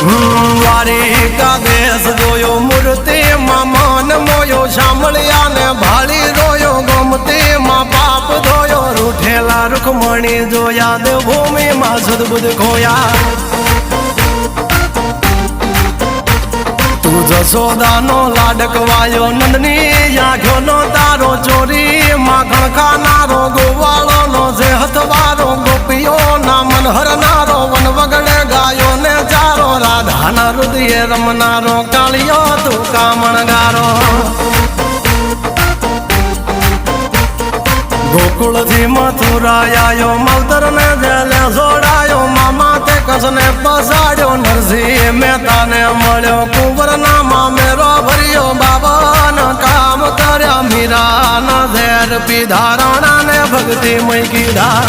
દ્વારિકા દેશ જોયો મૂર્તિ માં મન મોયો સાંભળ્યા ને ભાળી રોયો ગમતી માં પાપ ધોયો રૂઠેલા રૂખમણી જોયા દેવભૂમિ માં સદબુદ્ધ ખોયા તું જશોદાનો લાડકવાયો નંદની આંખો નો તારો ચોરી માખણ ખાનારો ગોવાળો નો જે હથવારો ગોપીઓ ના મન હરનારો વન વગડે ગાયો ને ચારો રાધાના હૃદય રમનારો કાળિયો તું કામણગારો ગોકુળ થી મથુરા આયો માવતર ને જેલે જોડાયો મામા તે કસને પસાડ્યો નરસિંહ મહેતા ને મળ્યો કુંવર ના મામેરો ભર્યો બાબા ના કામ કર્યા મીરા ના ઝેર પીધા રાણા ને ભક્તિ મય કીધા